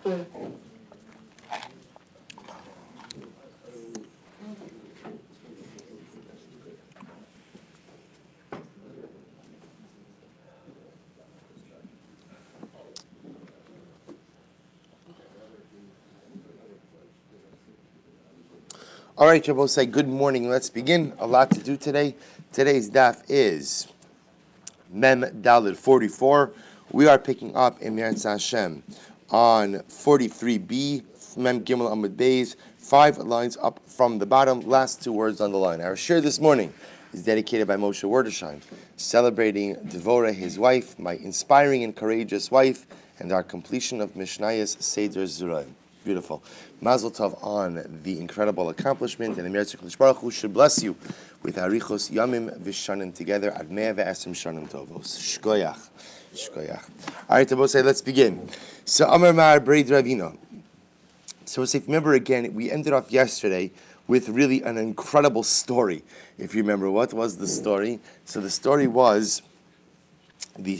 All right, Shabbos, say good morning. Let's begin. A lot to do today. Today's daf is Mem Daled 44. We are picking up in Meretz Hashem on 43b, Mem Gimel Amud Beis, 5 lines up from the bottom, last 2 words on the line. Our shir this morning is dedicated by Moshe Wordesheim, celebrating Devorah, his wife, my inspiring and courageous wife, and our completion of Mishnayos Seder Zuraim. Beautiful. Mazel Tov on the incredible accomplishment, and the Meretz HaKadosh Baruch Hu should bless you with Arichos Yamim V'Shanim together at 110 Shanim Tovos. Shkoyach. Shkoyach. All right, Tabosai, let's begin. So, Amar Mar Breid Ravina. So, if you remember again, we ended off yesterday with really an incredible story. If you remember, what was the story? So, the story was an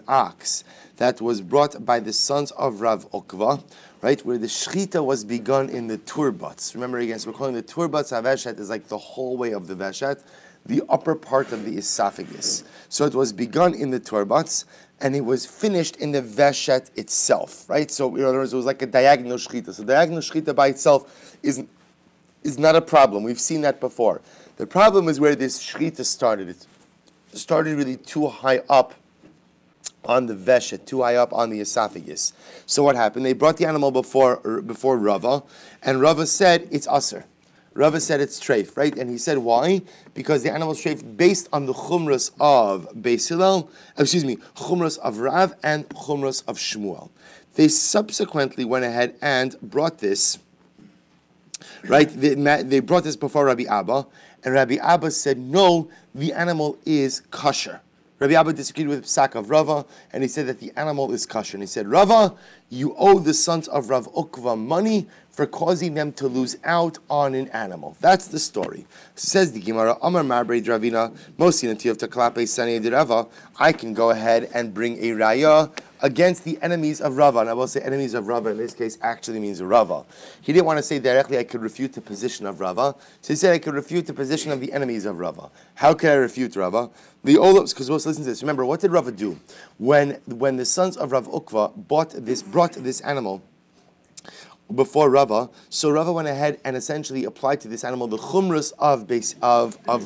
ox that was brought by the sons of Rav Okva, right, where the shechita was begun in the turbats. Remember again, so we're calling the turbats haveshet is like the hallway of the veshet, the upper part of the esophagus. So it was begun in the turbats, and it was finished in the veshet itself, right? So in other words, it was like a diagonal shechita. So diagonal shechita by itself is not a problem. We've seen that before. The problem is where this shechita started. It started really too high up on the veshet, too high up on the esophagus. So what happened? They brought the animal before Rava, and Rava said it's aser. Rava said it's treif, right? And he said why? Because the animal's treif based on the chumras of chumras of Rav and chumras of Shmuel. They subsequently went ahead and brought this, right? They brought this before Rabbi Abba, and Rabbi Abba said, no, the animal is kosher. Rabbi Abba disagreed with Psak of Rava, and he said that the animal is kosher. And he said, Rava, you owe the sons of Rav Ukva money for causing them to lose out on an animal. That's the story. Says the Gemara, Amar Marbrei Dravina, Mosin Tiyov Taklape Sani Rava, I can go ahead and bring a raya against the enemies of Rava. And I will say enemies of Rava in this case actually means Rava. He didn't want to say directly I could refute the position of Rava. So he said I could refute the position of the enemies of Rava. How can I refute Rava? The Olam, because let's listen to this. Remember, what did Rava do? When the sons of Rav Ukva brought this animal before Rava, so Rava went ahead and essentially applied to this animal the chumras of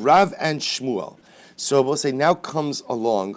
Rav and Shmuel. So we'll say now comes along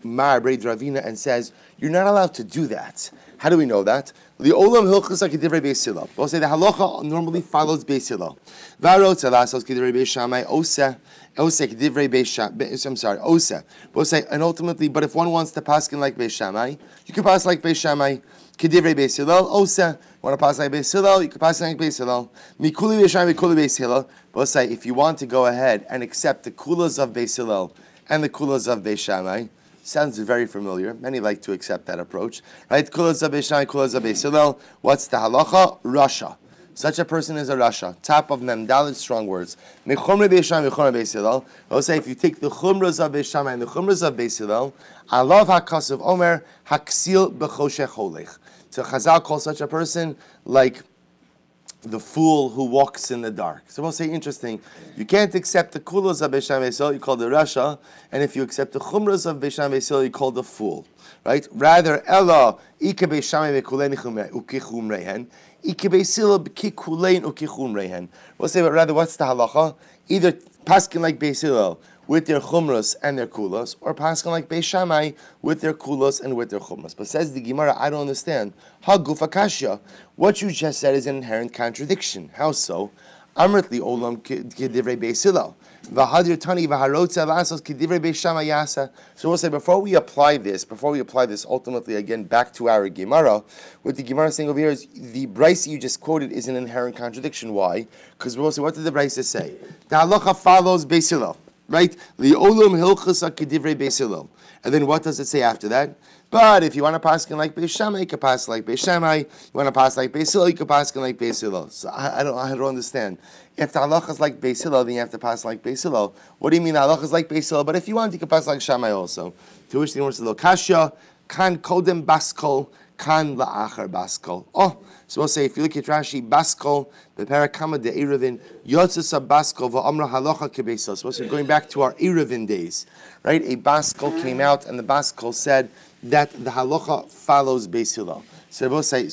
Mar Breid Ravina and says, you're not allowed to do that. How do we know that? The Olam Hilchus HaKedivrei Beis Hillel. We'll say the halacha normally follows Beis Hillel. V'arotza lasos Kedivrei Beis Shammai Osa Kedivrei Beis Shammai. I'm sorry, Osa. We'll say, and ultimately, but if one wants to paskin like Beis Shammai, you can pass like Beis Shammai. Kedivrei Beis Hillel Osa. Want to pass like Beis Hillel? You can pass like Beis Hillel. Mikuli Beis Shammai, Mikuli Beis Hillel. We'll say if you want to go ahead and accept the kulas of Beis Hillel and the kulas of Beis Shammai. Sounds very familiar. Many like to accept that approach. Right? Kulas of Beis Shammai, kulas of Beis Hillel. What's the halacha? Rasha. Such a person is a rasha. Top of Mem Daled, strong words. Mechumre Beis Shammai, mechumre Beis Hillel. We'll say if you take the chumras of Beis Shammai and the chumras of Beis Hillel, alav hakasav omer haksil b'choshech holech. So Chazal calls such a person like the fool who walks in the dark. So we'll say, interesting, you can't accept the kulas of Beis Shammai Beis Hillel, you call the rasha, and if you accept the chumras of Beis Shammai Beis Hillel, you call the fool. Right? Rather, Ella, Ike Beis Shammai Bekulein Ukichumrehen, Ike Beis Hillel Bekikulein Ukichumrehen. We'll say, but rather, what's the halacha? Either paskin like Beis Hillel with their chumras and their kulas, or paskin like Beis Shammai with their kulas and with their chumras. But says the Gemara, I don't understand. Ha gufa kashya. What you just said is an inherent contradiction. How so? Amritli olam kedivrei Beis Hillel. V'hadir tani v'harotza v'asos kedivrei Beis Shammai yasa. So we'll say before we apply this, ultimately again back to our Gemara, what the Gemara is saying over here is the brisa you just quoted is an inherent contradiction. Why? Because we'll say, what did the brisa say? The halacha follows Beis Hillel. Right? Li'olam hilchus kedivrei Beis Hillel. And then what does it say after that? But if you want to pass like Beis Shammai, you can pass like Beis Shammai. You want to pass like Beis Hillel, you can pass like Beis Hillel. So I don't understand. If the halacha is like Beis Hillel, then you have to pass like Beis Hillel. What do you mean the halacha is like Beis Hillel? But if you want, you can pass like Shammai also. To which the Gemara says, "Lo kasha kan kodem baskol, kan la'achar baskol. Oh, so we'll say, if you look at Rashi, baskol, the parakama de Eruvin, yotzasa baskol, va'amra halacha kebesos. So we're going back to our Eruvin days, right? A baskol came out, and the baskol said that the halacha follows Beis Hillel. So we'll say,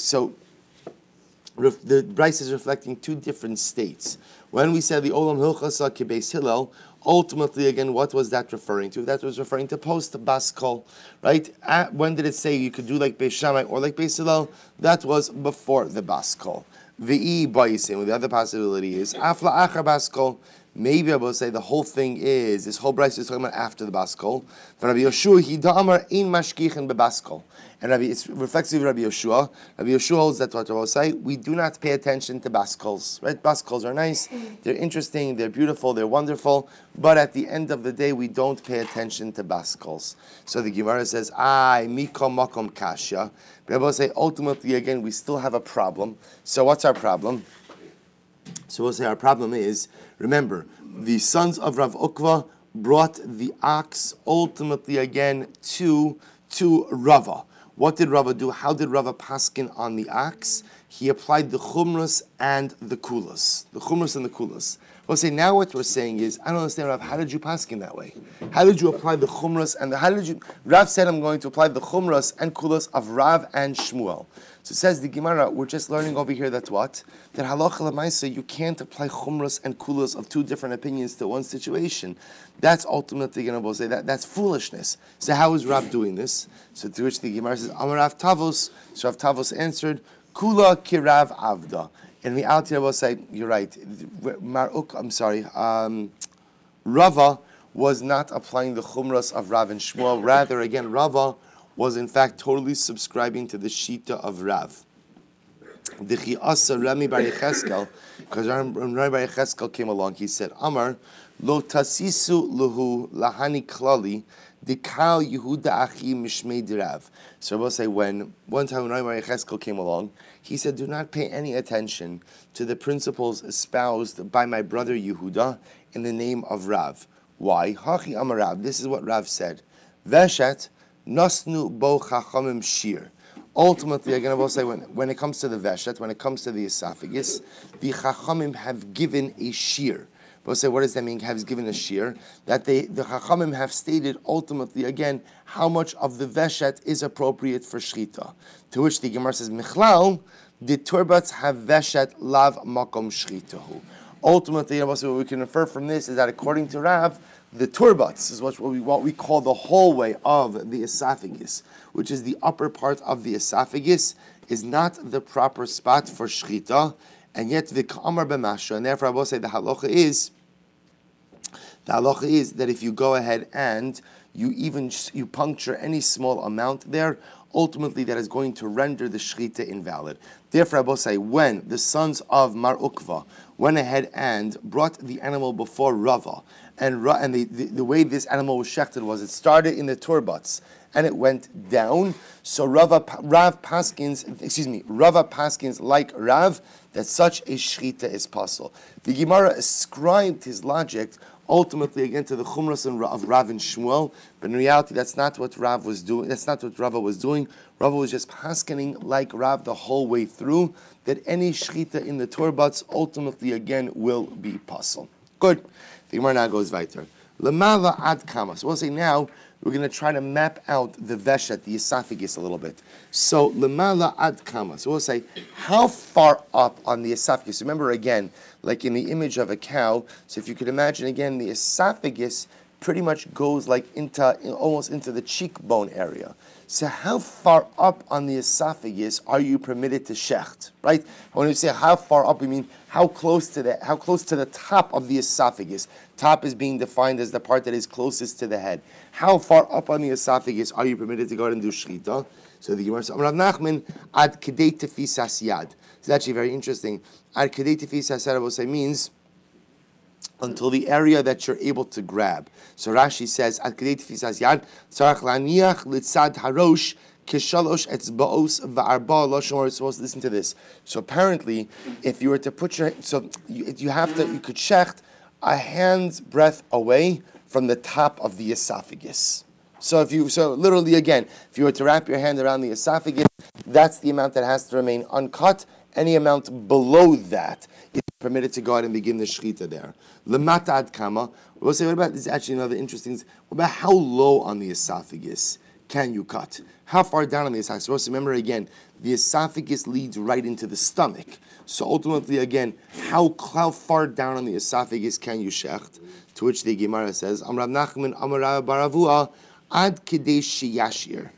the Bryce is reflecting two different states. When we said the Olam Hilchasa Kebeis Hillel, ultimately, again, what was that referring to? That was referring to post Baskol, right? When did it say you could do like Beis Shammai or like Beis Hillel? That was before the Baskol. V'i Bayisim, the other possibility is Afla Achar Baskol. Maybe I will say the whole thing is, this whole Bryce is talking about after the Baskol. For Rabbi Yoshua, he da'amar ein mashkichin bebaskol. And it's reflexive of Rabbi Yoshua. Rabbi Yoshua holds that what I will say, we do not pay attention to baskols. Right? Baskols are nice, they're interesting, they're beautiful, they're wonderful, but at the end of the day, we don't pay attention to baskols. So the Gemara says, mikom makom kasha. But I will say, ultimately, again, we still have a problem. So what's our problem? So we'll say our problem is, remember, the sons of Rav Ukva brought the ox ultimately again to Rava. What did Rava do? How did Rava paskin on the ox? He applied the chumras and the kulas. The chumras and the kulas. We'll say now what we're saying is, I don't understand, Rav, how did you paskin that way? How did you apply the chumras and Rav said I'm going to apply the chumras and kulas of Rav and Shmuel. So it says the Gemara, we're just learning over here that what? That halacha l'maisa, you can't apply chumras and kulas of two different opinions to one situation. That's ultimately going to say that's foolishness. So how is Rav doing this? So to which the Gemara says, Amar Rav Tavos. So Rav Tavos answered, Kula kirav avda. In reality, I will say, you're right. Rava was not applying the chumras of Rav and Shmuel. Rather, again, Rava was in fact totally subscribing to the Shita of Rav. The Chiasa Rami Bar Yecheskel, because when Rami Bar Yecheskel came along, he said, Amar, Lo tasisu luhu lahani klali, dikal Yehuda achi mishmei dirav. So I will say, when one time when Rami Bar Yecheskel came along, he said, do not pay any attention to the principles espoused by my brother Yehuda in the name of Rav. Why? Hachi Amar Rav. This is what Rav said. Veshet, Nasnu bo chachamim shir. Ultimately, again, I will say, when it comes to the veshet, when it comes to the esophagus, the chachamim have given a shir. We'll say, what does that mean? Has given a shir? That the chachamim have stated ultimately again how much of the veshet is appropriate for shchita. To which the Gemara says, Michlal, the turbats have veshet lav makom shchitahu. Ultimately, what we can infer from this is that according to Rav, the turbats is what we call the hallway of the esophagus, which is the upper part of the esophagus, is not the proper spot for shchita, and yet the kamar b'masha, and therefore I will say the halacha is that if you go ahead and you puncture any small amount there, ultimately that is going to render the shchita invalid. Therefore, I will say, when the sons of Mar Ukva went ahead and brought the animal before Rava, and the way this animal was shechted was, it started in the turbats and it went down. So Rava Paskins like Rav, that such a shchita is possible. The Gemara ascribed his logic ultimately again to the chumras of Rav and Shmuel, but in reality that's not what Rav was doing. That's not what Rava was doing. Rava was just paskening like Rav the whole way through, that any shchita in the turbats ultimately again will be possible. Good. The Gemara now goes weiter. Lemala ad kama. So we'll say now we're going to try to map out the veshet, the esophagus a little bit. So lemala ad kama. So we'll say how far up on the esophagus. Remember again, like in the image of a cow. So if you could imagine again, the esophagus pretty much goes like almost into the cheekbone area. So how far up on the esophagus are you permitted to shecht? Right? When we say how far up, we mean how close to the top of the esophagus. Top is being defined as the part that is closest to the head. How far up on the esophagus are you permitted to go ahead and do shchita? So the Gemara says, Rav Nachman ad kedei tefisas yad. It's actually very interesting. Ad kedei tefisas yad, I will say, means until the area that you're able to grab. So Rashi says, Ad kedei tefisas yad, tzarach laniach litzad harosh kishalosh etzbaos va'arba lashon. We're supposed to listen to this. So apparently, if you were to put you could shecht a hand's breadth away from the top of the esophagus. So literally again, if you were to wrap your hand around the esophagus, that's the amount that has to remain uncut. Any amount below that is permitted to go out and begin the shechita there. Lemata ad kama. We'll say, what about this? Actually, another interesting. What about how low on the esophagus can you cut? How far down on the esophagus? So remember again, the esophagus leads right into the stomach. So ultimately, again, how far down on the esophagus can you shecht? To which the Gemara says, Amrav Nachman Amarav Baravua ad kidei sheyashir,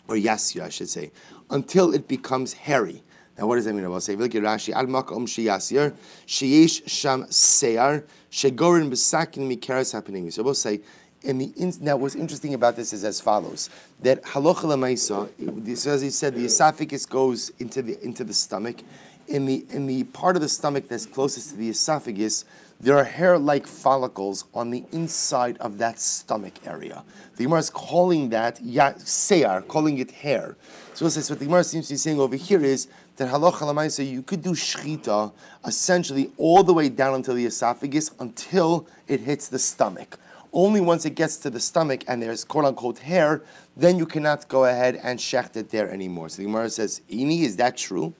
or yasir, I should say, until it becomes hairy. Now, what does that mean? I will say, look at Rashi. Al makom sheyasir sheyesh sham seyar shegorin b'sakin mikeres hapanim. So we'll say, now what's interesting about this is as follows: that halacha l'maisa, so as he said, the esophagus goes into the stomach. In the part of the stomach that's closest to the esophagus, there are hair-like follicles on the inside of that stomach area. The Gemara is calling that seyar, calling it hair. So what the Gemara seems to be saying over here is that halacha l'maisa, you could do shechita essentially all the way down until the esophagus until it hits the stomach. Only once it gets to the stomach and there's quote-unquote hair, then you cannot go ahead and shecht it there anymore. So the Gemara says, Ini, is that true?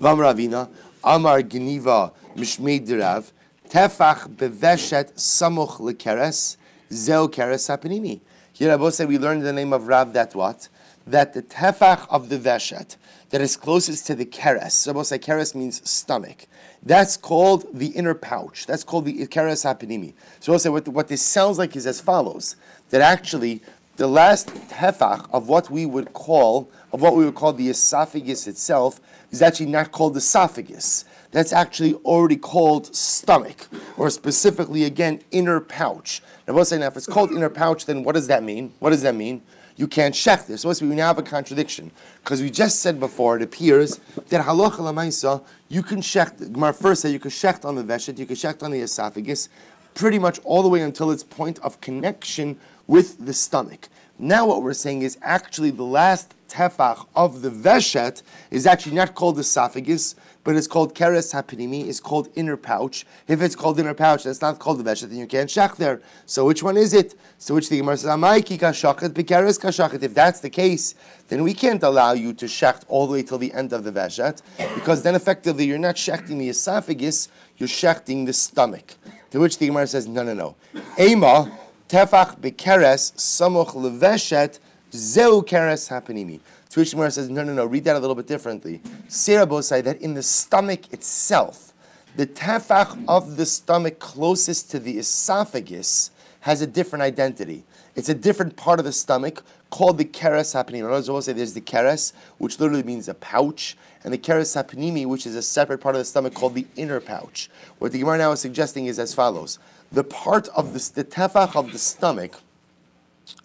Vam Ravina, Amar Geniva Mishmei Dirav, Tefach Beveshet Samuch Lekeres, Zeo Keres Hapanimi. Here Rabbi said we learned the name of Rav that what? That the Tefach of the Veshet that is closest to the Keres, Rabbi said Keres means stomach. That's called the inner pouch. That's called the Keres Hapanimi. So Rabbi said what this sounds like is as follows: that actually the last Tefach of what we would call the esophagus itself is actually not called esophagus. That's actually already called stomach, or specifically, again, inner pouch. Now, if it's called inner pouch, then what does that mean? What does that mean? You can't shecht this. So we now have a contradiction, because we just said before, it appears that halacha l'maisa, you can shecht, Gemara first said you can shecht on the veshet, you can shecht on the esophagus, pretty much all the way until its point of connection with the stomach. Now what we're saying is actually the last tefach of the veshet is actually not called esophagus, but it's called keres hapanimi, it's called inner pouch. If it's called inner pouch, that's not called the veshet, then you can't shach there. So which one is it? So which the Gemara says, Amai ki kashachet, b'keres kashachet. If that's the case, then we can't allow you to shecht all the way till the end of the veshet, because then effectively you're not shechting the esophagus, you're shechting the stomach. To which the Gemara says, no. Ema, tefach b'keres, samuch leveshet, zeu keres hapanimi. To which the Gemara says, no, read that a little bit differently. Sarah say that in the stomach itself, the tefach of the stomach closest to the esophagus has a different identity. It's a different part of the stomach called the keres hapanimi. I always say there's the keres, which literally means a pouch, and the keres hapanimi, which is a separate part of the stomach called the inner pouch. What the Gemara now is suggesting is as follows: the part of the tefach of the stomach,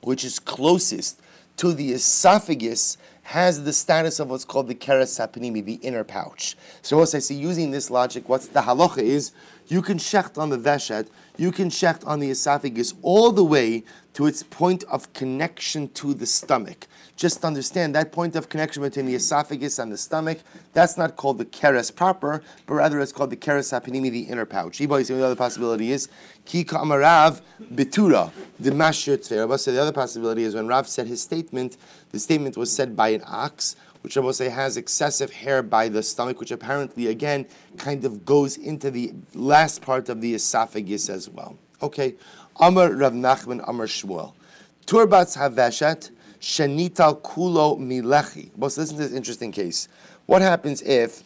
which is closest to the esophagus, has the status of what's called the keres hapanimi, the inner pouch. So as I see, using this logic, what's the halacha is, you can shecht on the veshet, you can shecht on the esophagus all the way to its point of connection to the stomach. Just understand that point of connection between the esophagus and the stomach, that's not called the keres proper, but rather it's called the keres hapanimi, the inner pouch. The other possibility is ki ka'amarav bitura, the mashir tzvei. So the other possibility is when Rav said his statement, the statement was said by an ox, which I will say has excessive hair by the stomach, which apparently, again, kind of goes into the last part of the esophagus as well. Okay. Amar Rav Nachman, Amar Shmuel. Turbatz haveshet, shenital kulo milechi. Well, so listen to this interesting case. What happens if...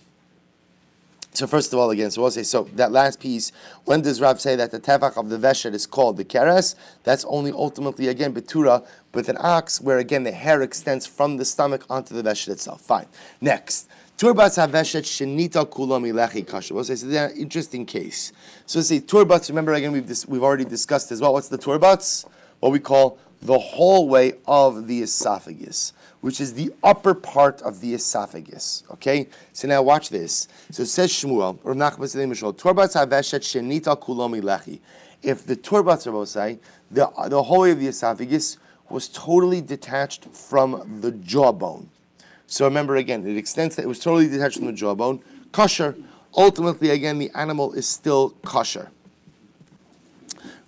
So first of all, again, so we'll say, so that last piece, when does Rav say that the tefach of the veshet is called the keres? That's only ultimately, again, betura, with an ox, where again the hair extends from the stomach onto the veshet itself. Fine. Next. Turbats haveshet shenita kulo milechi kasha. We'll say, so that's an interesting case. So let's say turbats, remember again, we've already discussed as well. What's the turbats? What we call the hallway of the esophagus, which is the upper part of the esophagus. Okay? So now watch this. So it says Shmuel, or Nachman said Mishol, Turbats haveshet shenita kulo milechi. If the turbats are say, the hallway of the esophagus was totally detached from the jawbone. So remember again, it extends that it was totally detached from the jawbone. Kosher. Ultimately, again, the animal is still kosher.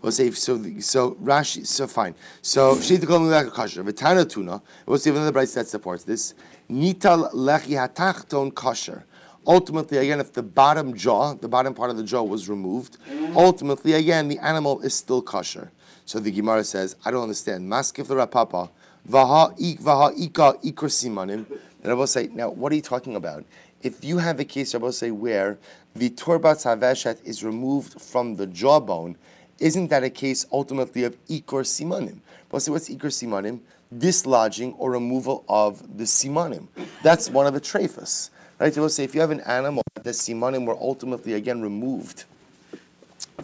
We'll say so Rashi. So fine. So Shita Kol Milach Kosher. V'Tana Tuna. We'll see another bright that supports this. Nital Lechi Hatachton Kosher. Ultimately, again, if the bottom part of the jaw was removed, ultimately, again, the animal is still kosher. So the Gemara says, I don't understand. Maskif the Rapapa, Vaha Ika Ikur Simanim. And I will say, now, what are you talking about? If you have a case, I will say, where the Torbat Haveshet is removed from the jawbone, isn't that a case ultimately of Ikur Simanim? But say, what's Ikur Simanim? Dislodging or removal of the Simanim. That's one of the trephas. Right, so we'll say if you have an animal, the simanim were ultimately again removed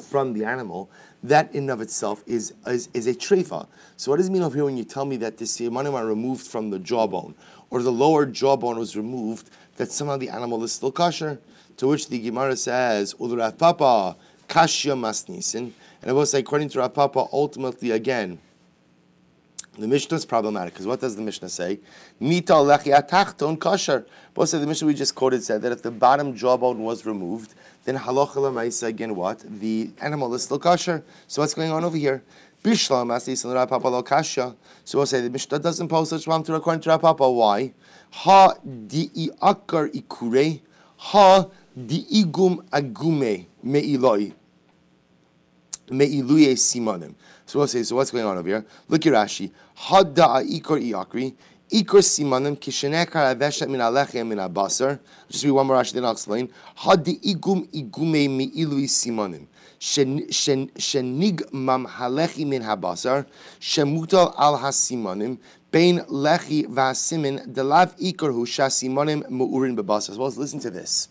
from the animal, that in and of itself is a treifa. So what does it mean over here when you tell me that the simanim are removed from the jawbone, or the lower jawbone was removed, that somehow the animal is still kosher? To which the Gemara says, Ul Papa kashya masnisin, and I will say according to Rav Papa, ultimately again, the Mishnah is problematic, because what does the Mishnah say? Nita lechi atachton kosher. But the Mishnah we just quoted said that if the bottom jawbone was removed, then halacha l'maisa, again what? The animal is still kosher. So what's going on over here? Bishlam asnis Rav Papa lo kasha. So we'll say the Mishnah doesn't pose such problem to according to Rav Papa. Why? Ha di akar ikure, ha di igum agume meiloi meiluye simanim. So we'll say, so what's going on over here? Look at Rashi. Hadda ikor iakri, ikor simanim kishenekar aveshet min alechem min abasar. Just read one more Rashi, then I'll explain. Haddi igum igume mi'ilui simanim. Shenig mam halechi min habasar. Shemutal al hasimanim. Bein lechi v'hasimin delav ikor hu shasimanim mu'urin bebasar. Well, listen to this.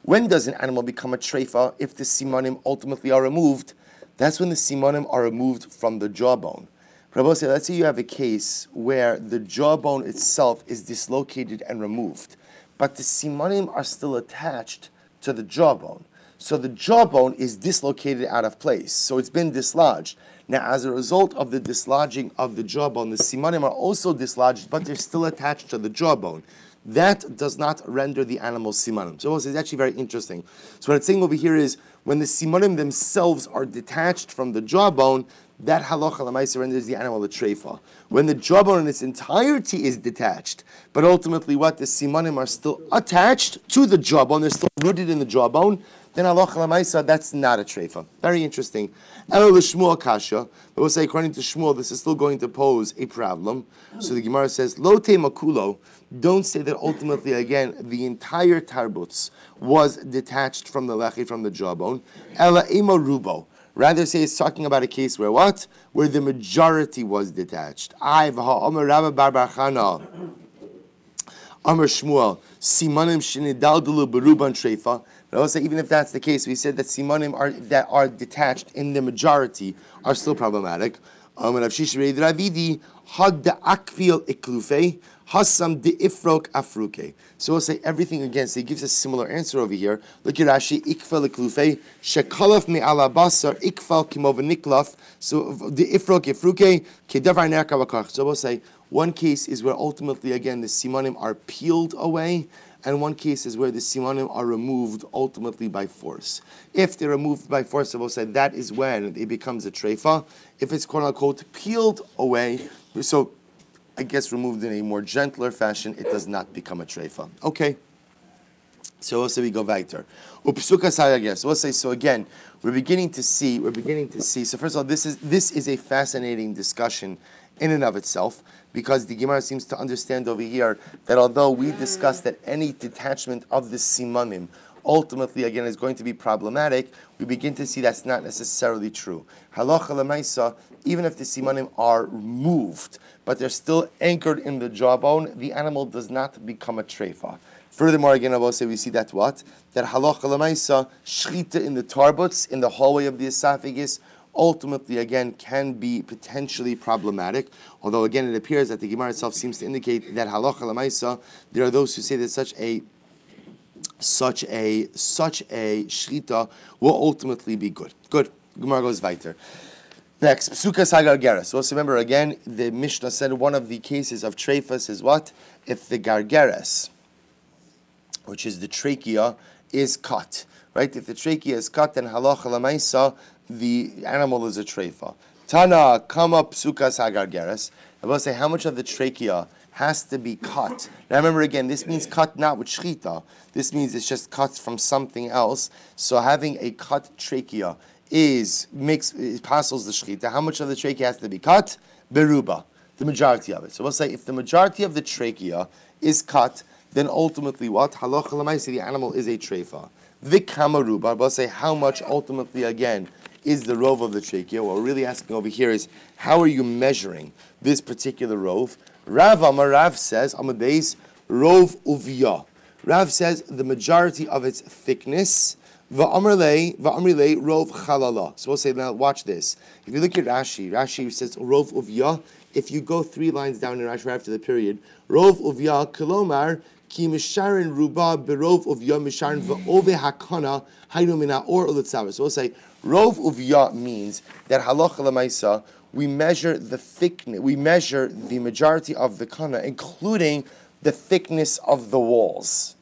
When does an animal become a treifa if the simanim ultimately are removed? That's when the simanim are removed from the jawbone. Rabbi said, let's say you have a case where the jawbone itself is dislocated and removed, but the simanim are still attached to the jawbone. So the jawbone is dislocated out of place. So it's been dislodged. Now, as a result of the dislodging of the jawbone, the simanim are also dislodged, but they're still attached to the jawbone. That does not render the animal simanim. So it's actually very interesting. So what it's saying over here is, when the simanim themselves are detached from the jawbone, that halacha l'maisa renders the animal a treifa. When the jawbone in its entirety is detached, but ultimately what? The simanim are still attached to the jawbone, they're still rooted in the jawbone, then halacha l'maisa, that's not a treifa. Very interesting. Elo l'shmuel kasha, but we'll say according to Shmuel, this is still going to pose a problem. So the Gemara says, lo te makulo, don't say that ultimately, again, the entire tarbutz was detached from the lechi, from the jawbone. Ela emo rubo. Rather say it's talking about a case where what? Where the majority was detached. I v'ha'omer Rabbi bar bar Chana, Amar Shmuel, simanim shenidaldulu beruban treifa. But also, even if that's the case, we said that simanim that are detached in the majority are still problematic. Amar Rav Shishri Ravidi had the akvil iklufe. Hasam de ifrok afruke. So we'll say everything again. So he gives a similar answer over here. Look at Rashi. Ikfal eklufe shekalaf me alabasar ikfal kimov niklaf. So the ifrok afruke kedavar nerkavakach. So we'll say one case is where ultimately again the simanim are peeled away, and one case is where the simanim are removed ultimately by force. If they're removed by force, so we'll say that is when it becomes a treifa. If it's quote unquote peeled away, so I guess removed in a more gentler fashion, it does not become a treifa. Okay. So also we go weiter. Upsuka sayages. We'll say so again. We're beginning to see. So first of all, this is a fascinating discussion in and of itself, because the Gemara seems to understand over here that although we discussed that any detachment of the simanim ultimately, again, is going to be problematic, we begin to see that's not necessarily true. Halacha l'maisa, even if the simanim are moved, but they're still anchored in the jawbone, the animal does not become a treifa. Furthermore, again, I will say we see that what? That halacha l'maisa, shchita in the tarbuts, in the hallway of the esophagus, ultimately, again, can be potentially problematic. Although, again, it appears that the Gemara itself seems to indicate that halacha l'maisa, there are those who say that such a shchita will ultimately be good. Good. Gemara goes weiter. Next, psukas hagargeres. So remember again, the Mishnah said one of the cases of treifas is what? If the gargeres, which is the trachea, is cut. Right? If the trachea is cut, then halacha l'maisa, the animal is a treifa. Tana kama psukas hagargeres. I will say how much of the trachea has to be cut. Now remember again, this means cut not with shchita. This means it's just cut from something else. So having a cut trachea it passes the shchita. How much of the trachea has to be cut? Beruba, the majority of it. So we'll say if the majority of the trachea is cut, then ultimately what? Halacha l'maaseh, the animal is a treifa. Vikamaruba, we'll say how much ultimately again is the rove of the trachea. What we're really asking over here is how are you measuring this particular rove? Rav says, Amadeus, rove uvya. Rav says the majority of its thickness. Va'amrle rov chalala. So we'll say, now watch this. If you look at Rashi says rov uvya. If you go 3 lines down in Rashi right after the period, rov uvya kilomar ki misharin ruba berov uvya misharin va'ove hakana haynu mina or ulitzavah. So we'll say rov uvya means that halacha l'maisa we measure the thickness, we measure the majority of the kana, including the thickness of the walls.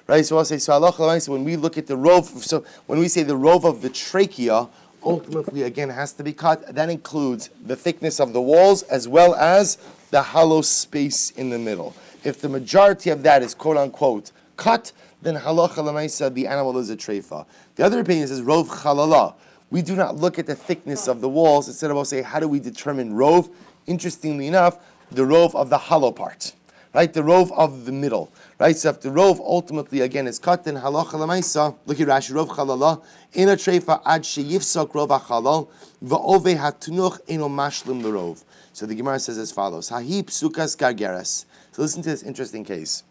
Right? So I'll say, so halacha l'maisa, when we look at the rove, so when we say the rove of the trachea, ultimately again has to be cut. That includes the thickness of the walls as well as the hollow space in the middle. If the majority of that is quote unquote cut, then halacha l'maisa, the animal is a treifa. The other opinion is rove chalala. We do not look at the thickness of the walls. Instead of say, how do we determine rove? Interestingly enough, the rove of the hollow part, right? The rove of the middle, right? So if the rove ultimately again is cut, then halacha l'maisa. Look at Rashi, rove chalala in a treifa ad sheyifsak rov hachalal va'ove hatunuch eno mashlim the rove. So the Gemara says as follows: Hahi psukas gargeres. So listen to this interesting case.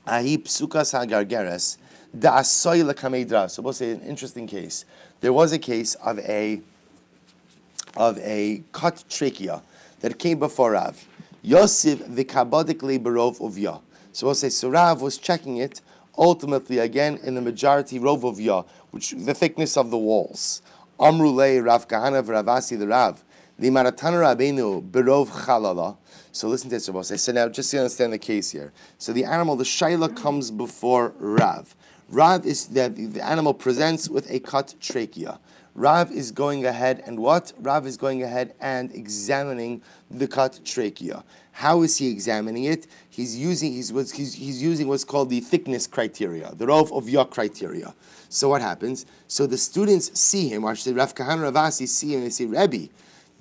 Hahi psukas hagargeres da'asoy lekamei drav. So we'll say an interesting case. There was a case of a cut trachea that came before Rav. Yosef v'kabadik leberov uvya. So we'll say, so Rav was checking it, ultimately again in the majority rov uvya, which the thickness of the walls. Amru lei Rav Kahana v'Ravasi the Rav. The Maratana Rabbeinu berov chalala. So listen to this, Rabbi. So now, just to understand the case here. So the animal, the shaila comes before Rav. Rav is that the animal presents with a cut trachea. Rav is going ahead and what? Rav is going ahead and examining the cut trachea. How is he examining it? He's using what's called the thickness criteria, the rov of your criteria. So what happens? So the students see him, or should say Rav Kahana Ravasi see him and they say, Rebbe,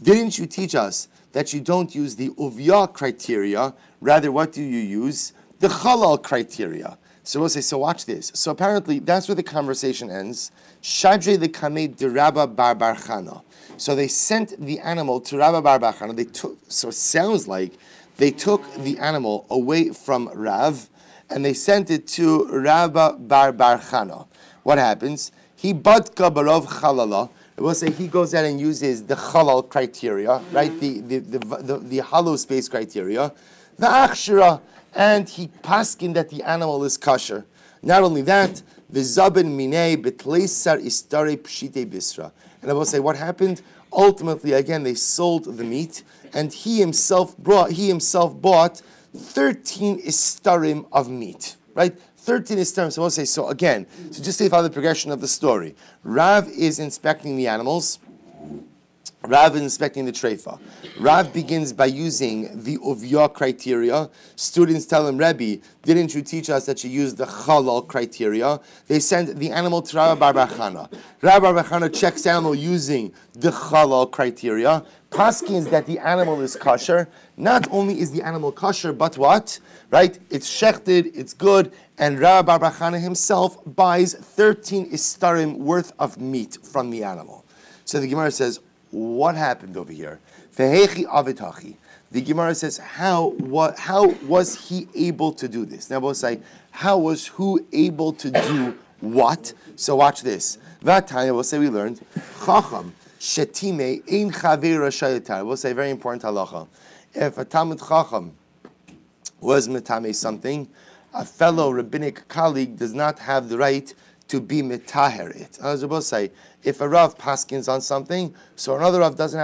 didn't you teach us that you don't use the uvya criteria? Rather, what do you use? The halal criteria. So we'll say, so watch this. So apparently, that's where the conversation ends. Shadre the Kameh de Rabba Bar Chana. So they sent the animal to Rabba Bar Chana. So it sounds like they took the animal away from Rav, and they sent it to Rabba Bar Chana. What happens? He badka barov chalala. It will say he goes out and uses the halal criteria, right? The hollow space criteria. The akshira. And he paskin that the animal is kosher. Not only that, the zabin minei betleisar istare pshite bisra. And I will say what happened. Ultimately, again, they sold the meat, and he himself bought 13 istarim of meat. Right, 13 istarim. So I will say so again. So just to follow the progression of the story. Rav is inspecting the animals. Rav is inspecting the treifa. Rav begins by using the uvya criteria. Students tell him, Rebbe, didn't you teach us that you use the halal criteria? They send the animal to Rabbi Bar Chana. Rabbi Bar Chana checks the animal using the halal criteria. Paskins that the animal is kosher. Not only is the animal kosher, but what? Right? It's shechted, it's good, and Rabbi Bar Chana himself buys 13 istarim worth of meat from the animal. So the Gemara says, what happened over here? The Gemara says, how was he able to do this? Now we'll say, how was who able to do what? So watch this. Vatanya, we'll say we learned, Chacham, Shetime, Ein Chaver Rashayatar. We'll say very important halacha. If a Talmud Chacham was metame something, a fellow rabbinic colleague does not have the right to be mitaher it. As we both say, if a Rav paskins on something, so another Rav doesn't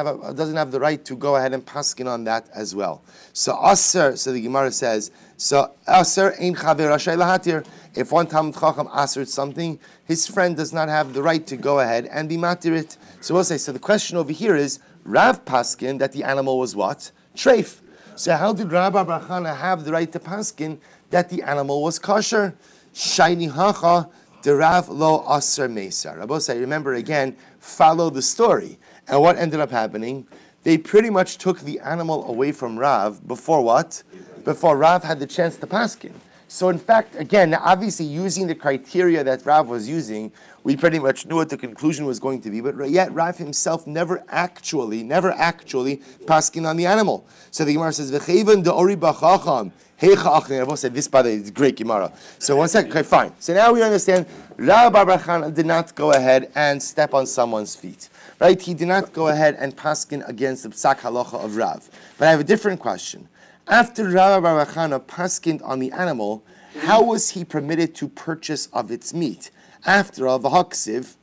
have the right to go ahead and paskin on that as well. So aser, so the Gemara says, so aser ein chaver rashay lahatir. If one Talmid Chacham asert something, his friend does not have the right to go ahead and be matir it. So we'll say, so the question over here is, Rav paskin that the animal was what? Treif. So how did Rabbi Bar Chana have the right to paskin that the animal was kosher? Shiny hacha. The Rav lo aser meser. Rabbi say, remember again, follow the story. And what ended up happening? They pretty much took the animal away from Rav before what? Before Rav had the chance to paskin. So in fact, again, obviously using the criteria that Rav was using, we pretty much knew what the conclusion was going to be, but yet Rav himself never actually paskin on the animal. So the Gemara says, V'cheven de'ori b'chacham. I said this, by the way, is great Gemara. So one second, okay, fine. So now we understand Rabbi Bar Chana did not go ahead and step on someone's feet. Right? He did not go ahead and paskin against the psak halacha of Rav. But I have a different question. After Rabbi Bar Chana paskined on the animal, how was he permitted to purchase of its meat? After all, v'haksiv.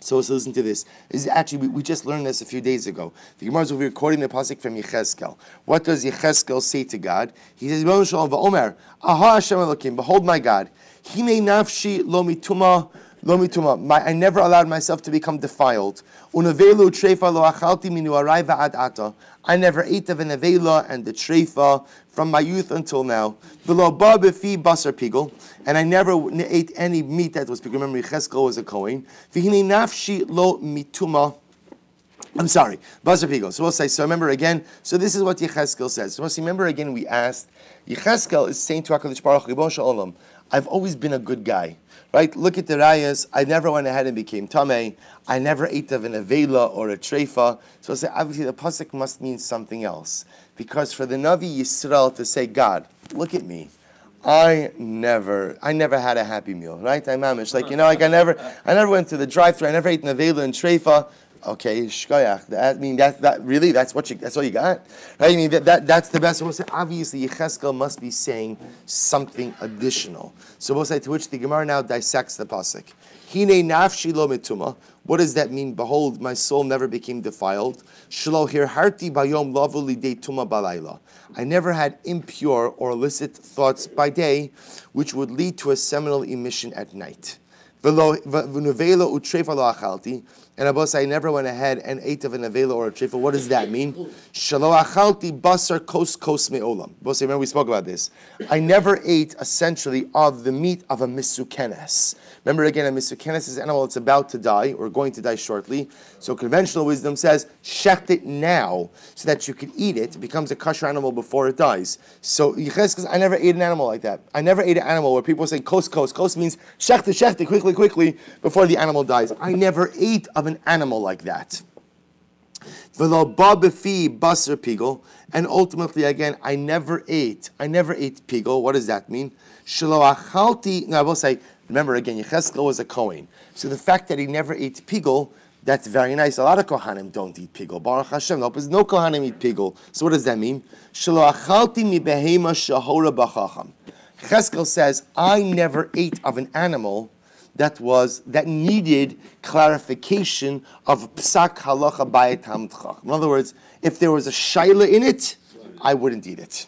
So let's listen to this. Actually, we just learned this a few days ago. The Gemara is over here quoting the pasuk from Yecheskel. What does Yecheskel say to God? He says, "V'omer, aha Hashem Elokim, behold my God, hine nafshi lo mituma." I never allowed myself to become defiled. Unavelu treifa lo achalti minu arai va'ad ata. I never ate of an avela and the treifa from my youth until now. V'lo ba b'fi basar pigel, and I never ate any meat that was pigel. Remember, Yecheskel was a Kohen. V'hine nafshi lo mituma. I'm sorry, basar pigel. So we'll say. So remember again. So this is what Yecheskel says. So remember again. We asked. Yecheskel is saying to HaKadosh Baruch Hu, Ribono Shel Olam, I've always been a good guy. Right? Look at the rayas. I never went ahead and became tamei. I never ate of an avela or a treifa. So I say, obviously the pasuk must mean something else. Because for the Navi Yisrael to say, God, look at me. I never had a happy meal. Right? I'm amish. Like, I never went to the drive-thru. I never ate an avela and treifa. Okay, shkoyach. That's all you got, right? I mean, that's the best. We'll say, obviously, Yecheskel must be saying something additional. So we'll say, to which the Gemara now dissects the pasuk. Hine nafshi lo mituma. What does that mean? Behold, my soul never became defiled. Shlo hirharti bayom lavu lidei tuma balayla. I never had impure or illicit thoughts by day, which would lead to a seminal emission at night. And Abbas, I never went ahead and ate of an avela or a treifa. What does that mean? Shalo achalti basar kos me'olam. Abbas, remember we spoke about this. I never ate essentially of the meat of a misukenes. Remember again, a misukenes is an animal that's about to die or going to die shortly. So conventional wisdom says, shecht it now so that you can eat it. It becomes a kosher animal before it dies. So Yecheskel, I never ate an animal like that. I never ate an animal where people say kos. Kos means shecht it, quickly, before the animal dies. I never ate of an animal like that. V'lo ba b'fi basar pigel, and ultimately again, I never ate pigel. What does that mean? Shelo achalti. Now I will say, remember again, Yecheskel was a Kohen, so the fact that he never ate pigel, that's very nice. A lot of Kohanim don't eat pigel. Baruch Hashem, no Kohanim eat pigel. So what does that mean? Shelo achalti mi behema shahora b'chacham. Yecheskel says, I never ate of an animal that needed clarification of psak halacha by Talmid Chacham. In other words, if there was a shaila in it, I wouldn't eat it.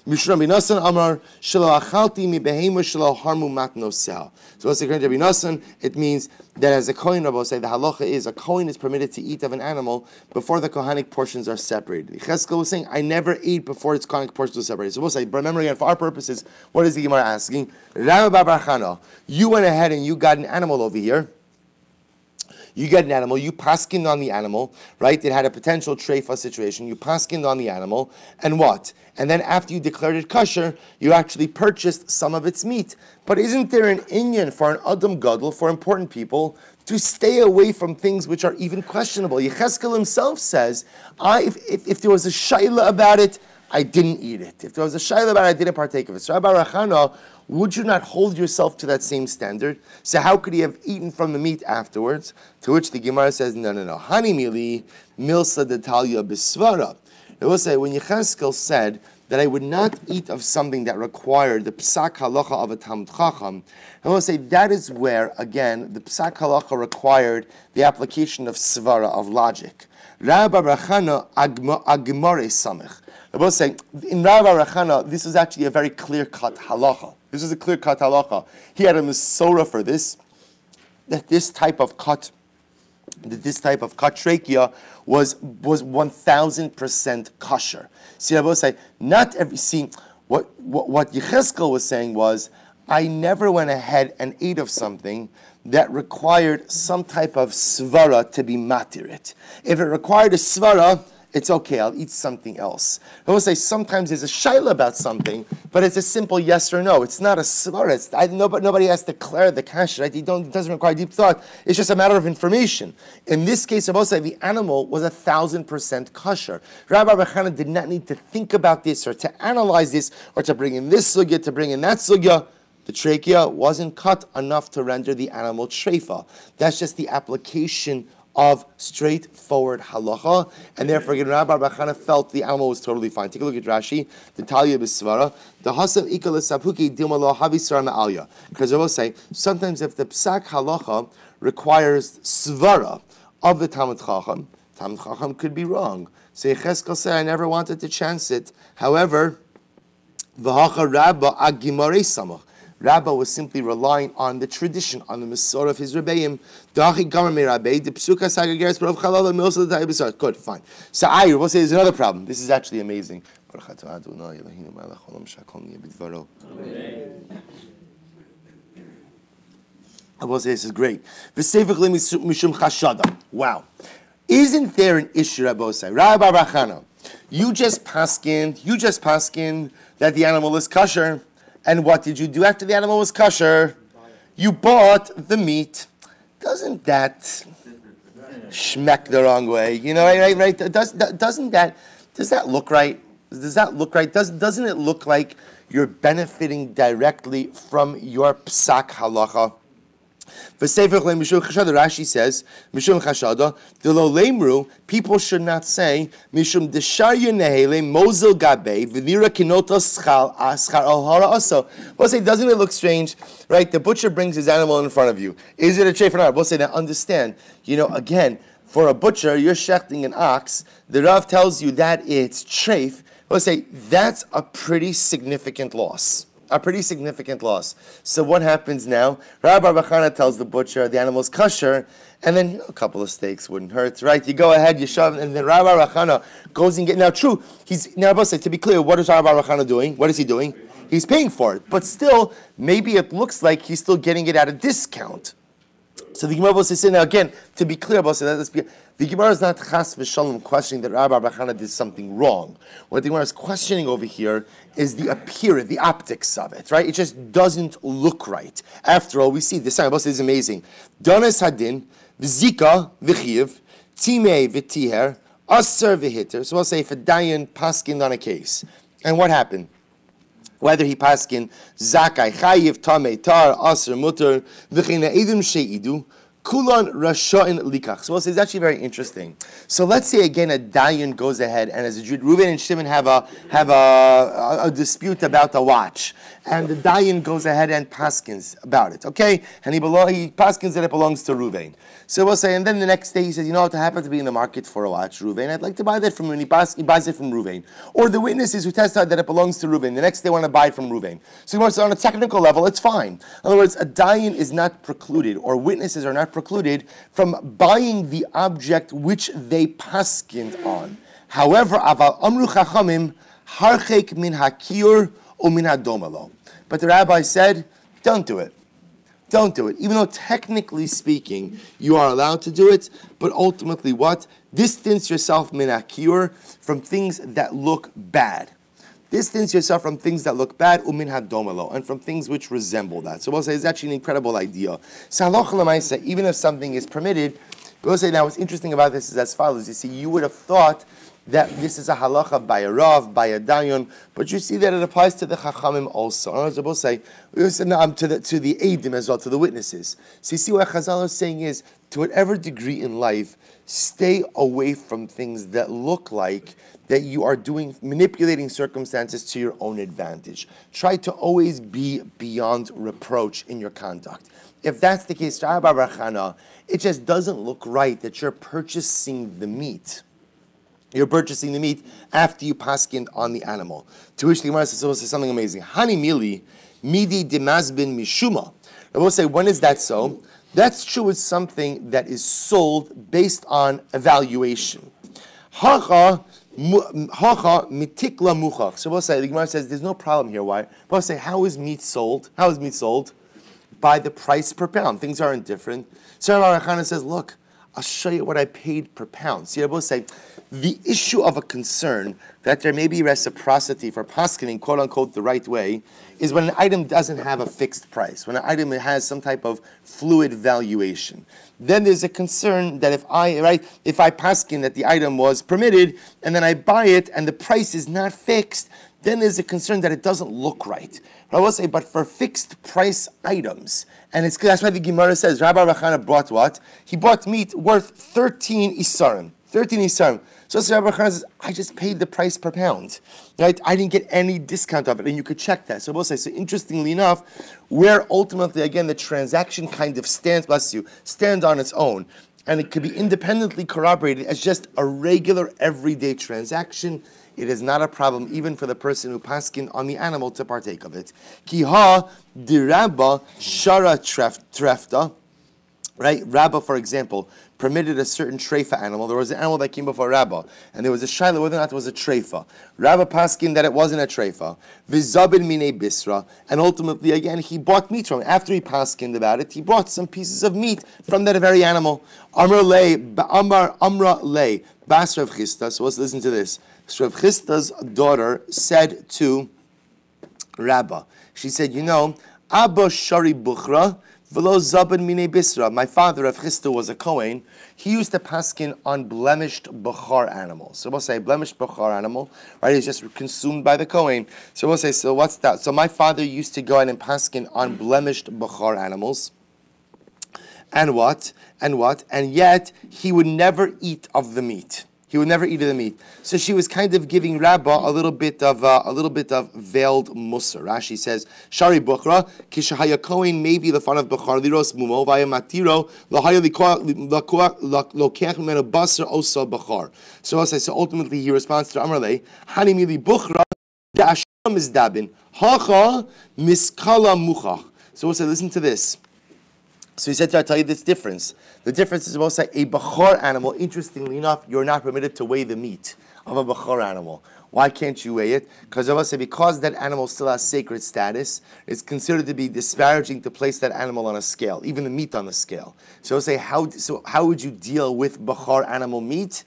Mishra binasan amar shelo achalti mi behema shelo harmu matnosel. So what's the according to Rabbi Nassan? It means that as a Kohen, Rabbi say the halacha is a Kohen is permitted to eat of an animal before the Kohanic portions are separated. Yecheskel was saying, I never ate before its Kohanic portions were separated. So we'll say, but remember again, for our purposes, what is the Gemara asking? Rabbi Bar Chana, you went ahead and you got an animal over here. You get an animal, you paskined on the animal, right? It had a potential treifa situation. You paskined on the animal, and what? And then after you declared it kosher, you actually purchased some of its meat. But isn't there an inyan for an Adam Gadol, for important people, to stay away from things which are even questionable? Yecheskel himself says, if there was a shaila about it, I didn't eat it. If there was a shaila about it, I didn't partake of it. So Rabbi Rachana, would you not hold yourself to that same standard? So how could he have eaten from the meat afterwards? To which the Gemara says, no. Hani mili milsa detalia bisvara. It will say, when Yecheskel said that I would not eat of something that required the psak halacha of a Talmid Chacham, I will say that is where, again, the psak halacha required the application of svara, of logic. Rabbi Rachana agmare samech. I will say, in Rabbi Rachana, this is actually a very clear-cut halacha. This is a clear-cut halacha. He had a Masorah for this, that this type of cut trachea was 1000% kosher. See, I will say, not every. See, what Yechezkel was saying was, I never went ahead and ate of something that required some type of svara to be matirit. If it required a svara, it's okay, I'll eat something else. I will say sometimes there's a shaila about something, but it's a simple yes or no. It's not a svara. Nobody has to declare the kasher. Right? It doesn't require deep thought. It's just a matter of information. In this case, I will say the animal was 1000% kosher. Rabbi Rachana did not need to think about this or to analyze this or to bring in this sugya, to bring in that sugya. The trachea wasn't cut enough to render the animal treifa. That's just the application of straightforward halacha, and therefore Rabbi Rachana felt the animal was totally fine. Take a look at Rashi, the Talia B'Svara, the Hasav Ikal Sapuki Dilma Lo Havisar Ma'alya. Because I will say, sometimes if the psak halacha requires svara of the Talmid Chacham could be wrong. So Yechezkel said, I never wanted to chance it. However, V'hacha Rabba Agimare Samach. Rabba was simply relying on the tradition, on the Masorah of his Rebbeim. Good, fine. So I will say there's another problem. This is actually amazing. I will say this is great. Wow. Isn't there an issue, Rabbi Rachana? You just paskin that the animal is kosher. And what did you do after the animal was kosher? You bought the meat. Doesn't that schmeck the wrong way? You know, right? Does that look right? Does that look right? Doesn't it look like you're benefiting directly from your psak halacha? Rashi says, Mishum Chashada, the lo lemru, people should not say, Mishum desharya nehele mozil gabe, v'nira kinota schar al-hara also. We'll say, doesn't it look strange? Right, the butcher brings his animal in front of you. Is it a treif or not? We'll say, now understand, again, for a butcher, you're shechting an ox, the Rav tells you that it's treif. We'll say, that's a pretty significant loss. So what happens now? Rabbi Rachana tells the butcher the animal's kosher, and then a couple of steaks wouldn't hurt, right? You go ahead, you shove, and then Rabbi Rachana goes and get. Now, true, to be clear, what is Rabbi Rachana doing? What is he doing? He's paying for it, but still, maybe it looks like he's still getting it at a discount. So the Gemara will say, now again, to be clear, the Gemara is not chas v'shalom questioning that Rabbi Rachana did something wrong. What the Gemara is questioning over here is the appearance, the optics of it, right? It just doesn't look right. After all, we see this time, this is amazing. Dones hadin, v'zika v'chiv, timei v'tiher, aser v'hitter. So we'll say if a dayan paskined on a case, and what happened? Whether he paskin zakai chayiv tamei tar aser mutter v'china edim sheidu kulan rasha'in likach. So we'll say it's actually very interesting. So let's say again a dayan goes ahead and as a Jew, Reuven and Shimon have a dispute about a watch, and the dayan goes ahead and paskins about it. Okay, and he paskins that it belongs to Reuven. So we'll say, and then the next day he says, I happen to be in the market for a watch, Reuven. I'd like to buy that from you. And he buys it from Reuven. Or the witnesses who testified that it belongs to Reuven. The next day want to buy it from Reuven. So on a technical level, it's fine. In other words, a dayan is not precluded, or witnesses are not precluded from buying the object which they paskind on. However, aval amru chachamim harchek min hakir o min hadomalo. But the rabbi said, don't do it. Don't do it. Even though technically speaking, you are allowed to do it, but ultimately what? Distance yourself min hakir, from things that look bad. Distance yourself from things that look bad, umin hadomalo, and from things which resemble that. So we'll say it's actually an incredible idea. So halacha l'maisa, even if something is permitted, we'll say now what's interesting about this is as follows. You see, you would have thought that this is a halacha by a Rav, by a Dayan, but you see that it applies to the Chachamim also. In other words, we'll say, to the Eidim as well, to the witnesses. So you see what Chazal is saying is, to whatever degree in life, stay away from things that look like that you are manipulating circumstances to your own advantage. Try to always be beyond reproach in your conduct. If that's the case, it just doesn't look right that you're purchasing the meat. You're purchasing the meat after you paskined on the animal. To which the Gemara says something amazing. Hani mili, midi demazbin mishuma. I will say, when is that so? That's true with something that is sold based on evaluation. Hacha mitikla muchach. So we'll say, the Gemara says, there's no problem here. Why? We'll say, how is meat sold? How is meat sold? By the price per pound. Things aren't different. So Rabbi Chana says, look, I'll show you what I paid per pound. See, I will say, the issue of a concern that there may be reciprocity for paskening, quote unquote, the right way, is when an item doesn't have a fixed price, when an item has some type of fluid valuation. Then there's a concern that if I paskin that the item was permitted, and then I buy it and the price is not fixed, then there's a concern that it doesn't look right. But I will say, but for fixed price items, and that's why the Gemara says, Rabbi Rachana bought what? He bought meat worth 13 isarim. 13 isarim. So Rabbi Rachana says, I just paid the price per pound. Right? I didn't get any discount of it, and you could check that. So we'll say, so interestingly enough, where ultimately, again, the transaction kind of stands on its own, and it could be independently corroborated as just a regular everyday transaction, it is not a problem even for the person who paskin on the animal to partake of it. Kiha dirabba shara trefta. Right? Rabbah, for example, permitted a certain treifa animal. There was an animal that came before Rabbah, and there was a shaila whether or not it was a treifa. Rabbah paskin that it wasn't a treifa. Vizabin mine bisra, and ultimately, again, he bought meat from it. After he paskined about it, he bought some pieces of meat from that very animal. Amra le, bas Rav Chisda. So let's listen to this. Rav Chisda's daughter said to Rabbah, she said, Abba shari bukhra, v'lo zaben mine bisra. My father, Rav Chisda, was a Kohen. He used to paskin on blemished bachar animals. So we'll say blemished bachar animal, right? It's just consumed by the Kohen. So we'll say, so what's that? So my father used to go ahead and paskin on blemished bachar animals. And what? And yet he would never eat of the meat. He would never eat of the meat. So she was kind of giving Rabbah a little bit of veiled musar. Rashi says, Shari bukhra, kishahaya kohen maybe the fun of bukhar, liros mumo, vaya matiro, lahaya lokech mena basar osa bukhar. So ultimately he responds to Amrle, hani mili bukhra, da asham is dabin, hacha miskala muchach. So we'll say, listen to this. So he said, I'll tell you this difference. The difference is, we'll say, a bachar animal, interestingly enough, you're not permitted to weigh the meat of a bachar animal. Why can't you weigh it? Because that animal still has sacred status, it's considered to be disparaging to place that animal on a scale, even the meat on the scale. So we'll say, how would you deal with bachar animal meat?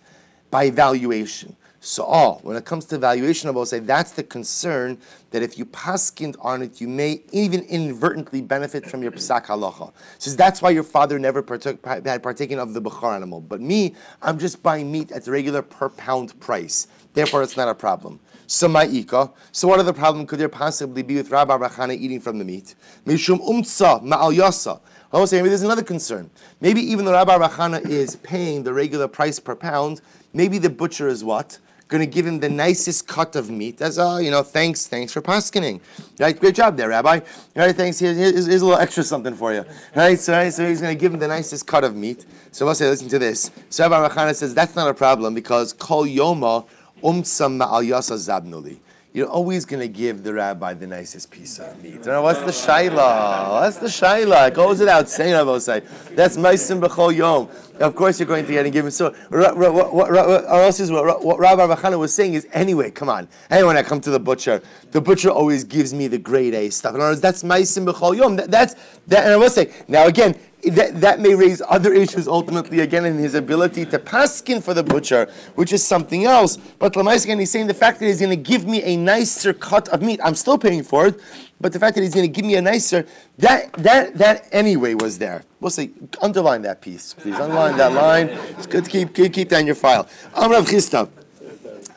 By valuation. So when it comes to valuation, I will say that's the concern, that if you paskind on it, you may even inadvertently benefit from your psak halacha. So that's why your father never had partaken of the bachar animal. But me, I'm just buying meat at the regular per pound price. Therefore, it's not a problem. So ma'ika. So what other problem could there possibly be with Rabbi Rachana eating from the meat? Mishum umtsa ma'al yasa. I will say maybe there's another concern. Maybe even though Rabbi Rachana is paying the regular price per pound, maybe the butcher is what? Going to give him the nicest cut of meat as thanks for paskening. Right, great job there, Rabbi. Right, thanks. Here's a little extra something for you. Right, so he's going to give him the nicest cut of meat. So we'll say, listen to this. So Rabbi Rachana says that's not a problem because kol yoma umsam ma'al yasa zabnuli. You're always going to give the rabbi the nicest piece of meat. What's the shaila? It goes without saying, I will say. That's meisim b'chol yom. Of course you're going to get and give him. So, what Rabbi Rachana was saying is, anyway, come on. Anyway, when I come to the butcher always gives me the grade A stuff. In other words, that's meisim b'chol yom. That's that. And I will say, now again, that may raise other issues ultimately, again, in his ability to paskin for the butcher, which is something else. But Lamais, again, he's saying the fact that he's going to give me a nicer cut of meat, I'm still paying for it, but the fact that he's going to give me a nicer, that anyway was there. We'll say, underline that piece, please. Underline that line. It's good to keep that in your file. Rav Chisda.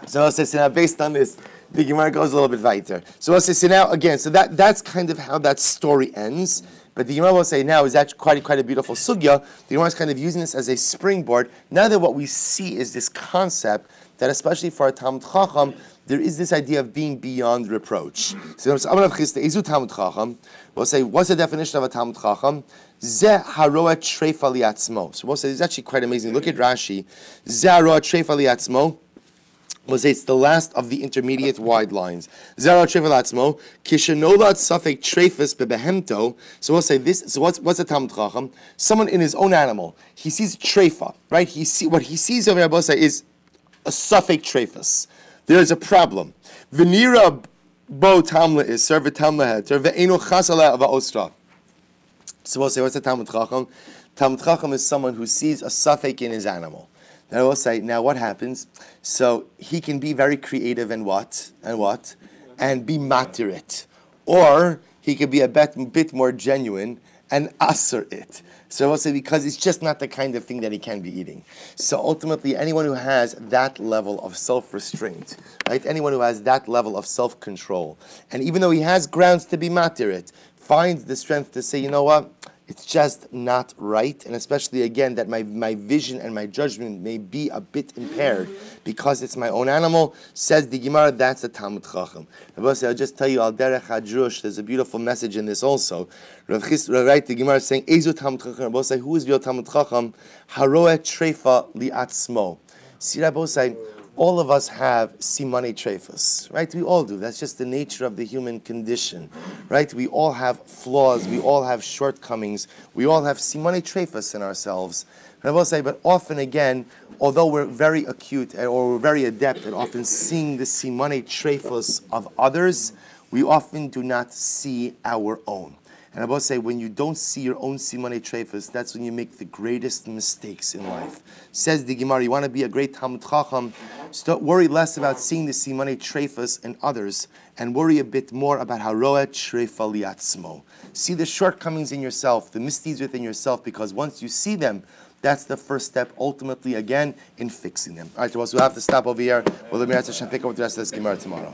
So I'll say, so now based on this, the Gemara goes a little bit weiter. So I'll say, so now again, so that's kind of how that story ends. But the Gemara will say now is actually quite a beautiful sugya. The Gemara is kind of using this as a springboard. Now that what we see is this concept that especially for a Talmud Chacham, there is this idea of being beyond reproach. So we'll say, what's the definition of a Talmud Chacham? Ze haroa treifa liatzmo. So we'll say, it's actually quite amazing. Look at Rashi. Ze haroa treifa liatzmo. We'll say it's the last of the intermediate wide lines. Ze haroa treifa liatzmo. Kishenolat safek treifas bebehemto. So we'll say this. So what's a Talmud Chacham? Someone in his own animal. He sees treifa, right? What he sees over here, we'll say, is a safek treifas. There is a problem. V'nira bo tamla is serve tamla heter ve'eno chasala va'ostra. So we'll say, what's a Talmud Chacham? Talmud Chacham is someone who sees a suffix in his animal. Then we'll say, now what happens? So he can be very creative and what? And be matir it. Or he could be a bit more genuine and asser it. So we'll say, because it's just not the kind of thing that he can be eating. So ultimately, anyone who has that level of self-restraint, right? Anyone who has that level of self-control, and even though he has grounds to be matir it, finds the strength to say, you know what, it's just not right, and especially again that my vision and my judgment may be a bit impaired because it's my own animal. Says the Gemara, that's a Talmud Chacham. I'll just tell you, al derech hadrush, there's a beautiful message in this also. Right, the Gemara is saying, Ezu Talmud Chacham. Rabbi say, who is your Talmud Chacham? Haroeh treifa liatzmo. See, Rabbi say, all of us have simane treifas, right? We all do. That's just the nature of the human condition, right? We all have flaws. We all have shortcomings. We all have simane treifas in ourselves. And I will say, but often again, although we're very acute or we're very adept at often seeing the simane treifas of others, we often do not see our own. And I will say, when you don't see your own simane treifas, that's when you make the greatest mistakes in life. Says the Gemara, you want to be a great Talmud Chacham, worry less about seeing the simane treifas in others, and worry a bit more about haroeh treifa liatzmo. See the shortcomings in yourself, the misdeeds within yourself, because once you see them, that's the first step, ultimately, again, in fixing them. All right, so we'll have to stop over here. We'll pick up with the rest of this Gemara tomorrow.